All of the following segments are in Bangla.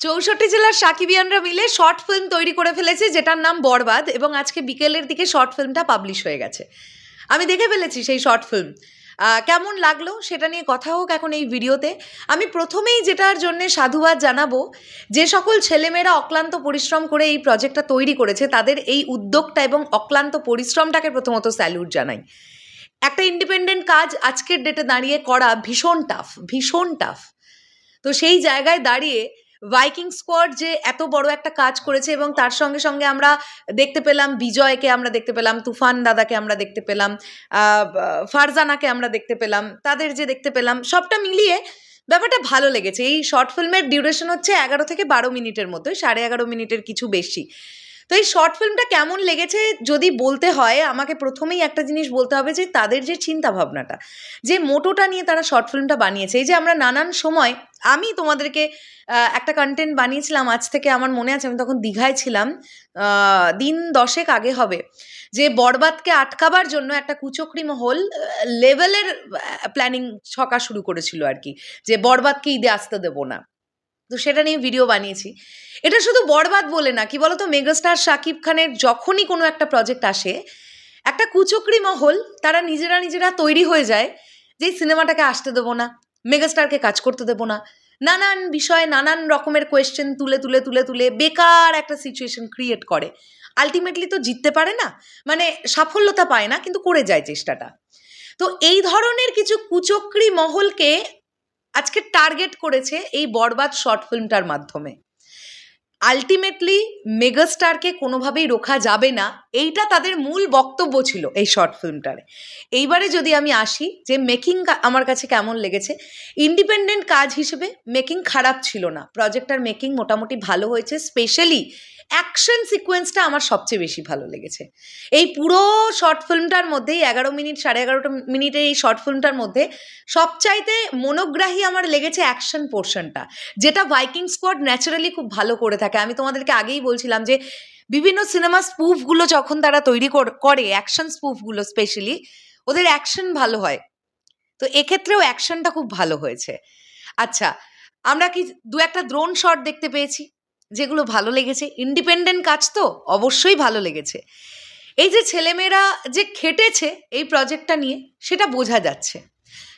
64 জেলার সাকিবিয়ানরা মিলে শর্ট ফিল্ম তৈরি করে ফেলেছে যেটার নাম বরবাদ, এবং আজকে বিকেলের দিকে শর্ট ফিল্মটা পাবলিশ হয়ে গেছে। আমি দেখে ফেলেছি সেই শর্ট ফিল্ম। কেমন লাগলো সেটা নিয়ে কথা হোক এখন এই ভিডিওতে। আমি প্রথমেই যেটার জন্যে সাধুবাদ জানাবো, যে সকল ছেলেমেয়েরা অক্লান্ত পরিশ্রম করে এই প্রজেক্টটা তৈরি করেছে তাদের এই উদ্যোগটা এবং অক্লান্ত পরিশ্রমটাকে প্রথমত স্যালুট জানাই। একটা ইন্ডিপেন্ডেন্ট কাজ আজকের ডেটে দাঁড়িয়ে করা ভীষণ টাফ। তো সেই জায়গায় দাঁড়িয়ে ভাইকিং স্কোয়াড যে এত বড় একটা কাজ করেছে, এবং তার সঙ্গে সঙ্গে আমরা দেখতে পেলাম বিজয়কে, আমরা দেখতে পেলাম তুফান দাদাকে, আমরা দেখতে পেলাম ফারজানাকে, আমরা দেখতে পেলাম তাদের যে দেখতে পেলাম, সবটা মিলিয়ে ব্যাপারটা ভালো লেগেছে। এই শর্ট ফিল্মের ডিউরেশন হচ্ছে 11 থেকে 12 মিনিটের মধ্যে, 11.5 মিনিটের কিছু বেশি। তো এই শর্ট ফিল্মটা কেমন লেগেছে যদি বলতে হয়, আমাকে প্রথমেই একটা জিনিস বলতে হবে যে তাদের যে চিন্তা ভাবনাটা, যে মোটোটা নিয়ে তারা শর্ট ফিল্মটা বানিয়েছে। এই যে আমরা নানান সময়, আমি তোমাদেরকে একটা কন্টেন্ট বানিয়েছিলাম, আজ থেকে আমার মনে আছে, আমি তখন দীঘায় ছিলাম, দিন 10 আগে হবে, যে বরবাদকে আটকাবার জন্য একটা কুচক্রি মহল লেভেলের প্ল্যানিং ছকা শুরু করেছিল আর কি, যে বরবাদকে ঈদে আসতে দেবো না। তো সেটা নিয়ে ভিডিও বানিয়েছি। এটা শুধু বরবাদ বলে না, কি বলতো, মেগাস্টার শাকিব খানের যখনই কোনো একটা প্রজেক্ট আসে, একটা কুচক্রি মহল তারা নিজেরা তৈরি হয়ে যায় যে সিনেমাটাকে আসতে দেবো না, মেগাস্টারকে কাজ করতে দেবো না, নানান বিষয়ে নানান রকমের কোয়েশ্চেন তুলে বেকার একটা সিচুয়েশন ক্রিয়েট করে। আলটিমেটলি তো জিততে পারে না, মানে সাফল্যতা পায় না, কিন্তু করে যায় চেষ্টাটা। তো এই ধরনের কিছু কুচক্রি মহলকে আজকে টার্গেট করেছে এই বরবাদ শর্ট ফিল্মটার মাধ্যমে। আলটিমেটলি মেগাস্টারকে কোনোভাবেই রোখা যাবে না, এইটা তাদের মূল বক্তব্য ছিল এই শর্ট ফিল্মটার। এইবারে যদি আমি আসি যে মেকিং আমার কাছে কেমন লেগেছে, ইন্ডিপেন্ডেন্ট কাজ হিসেবে মেকিং খারাপ ছিল না, প্রজেক্টটার মেকিং মোটামুটি ভালো হয়েছে। স্পেশালি অ্যাকশন সিকোয়েন্সটা আমার সবচেয়ে বেশি ভালো লেগেছে। এই পুরো শর্ট ফিল্মটার মধ্যেই 11 মিনিট 11.5 মিনিটের এই শর্ট ফিল্মটার মধ্যে সবচাইতে মনোগ্রাহী আমার লেগেছে অ্যাকশন পোর্শনটা, যেটা ভাইকিং স্কোয়াড ন্যাচারালি খুব ভালো করে থাকে। আমি তোমাদেরকে আগেই বলছিলাম যে বিভিন্ন সিনেমা স্পুফগুলো যখন তারা তৈরি করে অ্যাকশন স্পুফগুলো স্পেশালি, ওদের অ্যাকশন ভালো হয়। তো এক্ষেত্রেও অ্যাকশনটা খুব ভালো হয়েছে। আচ্ছা, আমরা কি দু একটা দ্রোণ শট দেখতে পেয়েছি, যেগুলো ভালো লেগেছে। ইন্ডিপেন্ডেন্ট কাজ তো অবশ্যই ভালো লেগেছে। এই যে ছেলেমেয়েরা যে খেটেছে এই প্রজেক্টটা নিয়ে, সেটা বোঝা যাচ্ছে।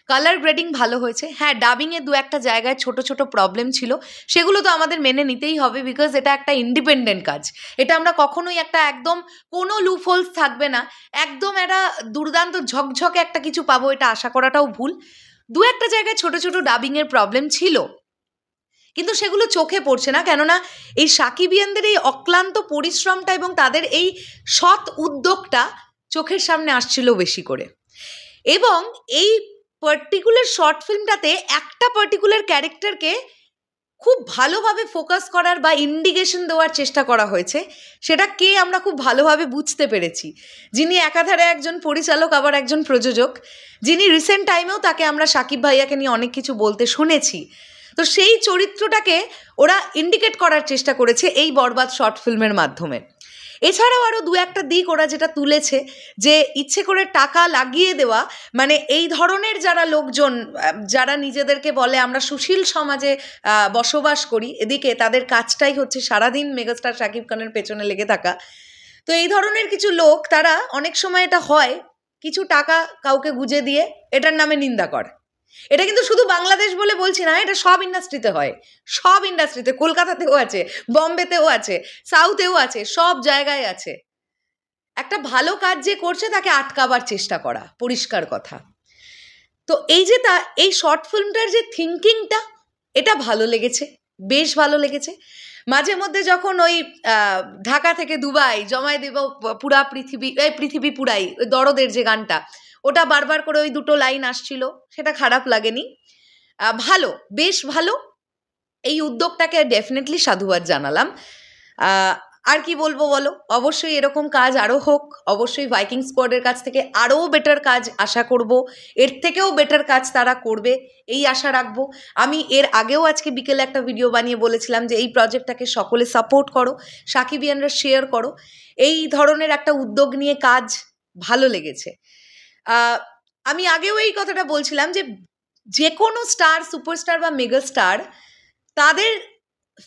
কালার গ্রেডিং ভালো হয়েছে। হ্যাঁ, ডাবিংয়ে দু একটা জায়গায় ছোট প্রবলেম ছিল, সেগুলো তো আমাদের মেনে নিতেই হবে, বিকজ এটা একটা ইন্ডিপেন্ডেন্ট কাজ। এটা আমরা কখনোই একটা একদম কোনো লুপহোলস থাকবে না, একদম একটা দুর্দান্ত ঝকঝকে একটা কিছু পাবো, এটা আশা করাটাও ভুল। দু একটা জায়গায় ছোট ডাবিংয়ের প্রবলেম ছিল, কিন্তু সেগুলো চোখে পড়ছে না, কেননা এই সাকিবিয়ানদের এই অক্লান্ত পরিশ্রমটা এবং তাদের এই সৎ উদ্যোগটা চোখের সামনে আসছিল বেশি করে। এবং এই পার্টিকুলার শর্ট ফিল্মটাতে একটা পার্টিকুলার ক্যারেক্টারকে খুব ভালোভাবে ফোকাস করার বা ইন্ডিকেশন দেওয়ার চেষ্টা করা হয়েছে, সেটা কে আমরা খুব ভালোভাবে বুঝতে পেরেছি। যিনি একাধারে একজন পরিচালক আবার একজন প্রযোজক, যিনি রিসেন্ট টাইমেও তাকে আমরা সাকিব ভাইয়াকে নিয়ে অনেক কিছু বলতে শুনেছি। তো সেই চরিত্রটাকে ওরা ইন্ডিকেট করার চেষ্টা করেছে এই বরবাদ শর্ট ফিল্মের মাধ্যমে। এছাড়াও আরও দু একটা দিক ওরা যেটা তুলেছে, যে ইচ্ছে করে টাকা লাগিয়ে দেওয়া, মানে এই ধরনের যারা লোকজন, যারা নিজেদেরকে বলে আমরা সুশীল সমাজে বসবাস করি, এদিকে তাদের কাজটাই হচ্ছে সারাদিন মেগাস্টার শাকিব খানের পেছনে লেগে থাকা। তো এই ধরনের কিছু লোক, তারা অনেক সময় এটা হয় কিছু টাকা কাউকে গুজে দিয়ে এটার নামে নিন্দা করে। এটা কিন্তু শুধু বাংলাদেশ বলে বলছি না, এটা সব ইন্ডাস্ট্রিতে হয়, সব ইন্ডাস্ট্রিতে, কলকাতাতেও আছে, বম্বেতেও আছে, সাউথেও আছে, সব জায়গায় আছে। একটা ভালো কাজ যে করছে তাকে আটকাবার চেষ্টা করা, পরিষ্কার কথা। তো এই যে এই শর্ট ফিল্মটার যে থিঙ্কিংটা, এটা ভালো লেগেছে, বেশ ভালো লেগেছে। মাঝে মধ্যে যখন ওই ঢাকা থেকে দুবাই জমায় দেব পুরা পৃথিবী, এই পৃথিবী পুরাই, ওই দরদের যে গানটা, ওটা বারবার করে ওই দুটো লাইন আসছিল, সেটা খারাপ লাগেনি, ভালো, বেশ ভালো। এই উদ্যোগটাকে ডেফিনেটলি সাধুবাদ জানালাম। আর কি বলবো বলো, অবশ্যই এরকম কাজ আরও হোক, অবশ্যই ভাইকিং স্কোয়াডের কাছ থেকে আরও বেটার কাজ আশা করব, এর থেকেও বেটার কাজ তারা করবে এই আশা রাখবো। আমি এর আগেও আজকে বিকেলে একটা ভিডিও বানিয়ে বলেছিলাম যে এই প্রজেক্টটাকে সকলে সাপোর্ট করো, সাকিবিয়ানরা শেয়ার করো। এই ধরনের একটা উদ্যোগ নিয়ে কাজ ভালো লেগেছে। আমি আগেও এই কথাটা বলছিলাম যে যে কোনো স্টার, সুপারস্টার বা মেগাস্টার, তাদের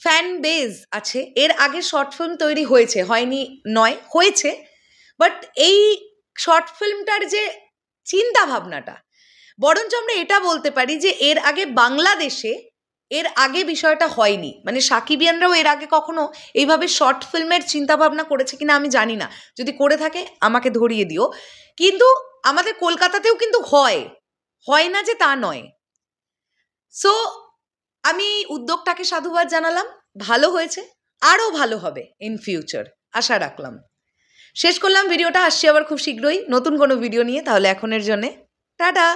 ফ্যান বেজ আছে। এর আগে শর্ট ফিল্ম তৈরি হয়েছে, হয়নি নয়, হয়েছে। বাট এই শর্ট ফিল্মটার যে চিন্তা ভাবনাটা, বরঞ্চ আমরা এটা বলতে পারি যে এর আগে বাংলাদেশে এর আগে বিষয়টা হয়নি। মানে সাকিবিয়ানরাও এর আগে কখনো এইভাবে শর্ট ফিল্মের চিন্তা ভাবনা করেছে কিনা আমি জানি না, যদি করে থাকে আমাকে ধরিয়ে দিও। কিন্তু আমাদের কলকাতাতেও কিন্তু হয় না যে তা নয়। সো আমি উদ্যোগটাকে সাধুবাদ জানালাম, ভালো হয়েছে, আরও ভালো হবে ইন ফিউচার, আশা রাখলাম। শেষ করলাম ভিডিওটা, আসছি আবার খুব শীঘ্রই নতুন কোনো ভিডিও নিয়ে। তাহলে এখনের জন্যে টাটা।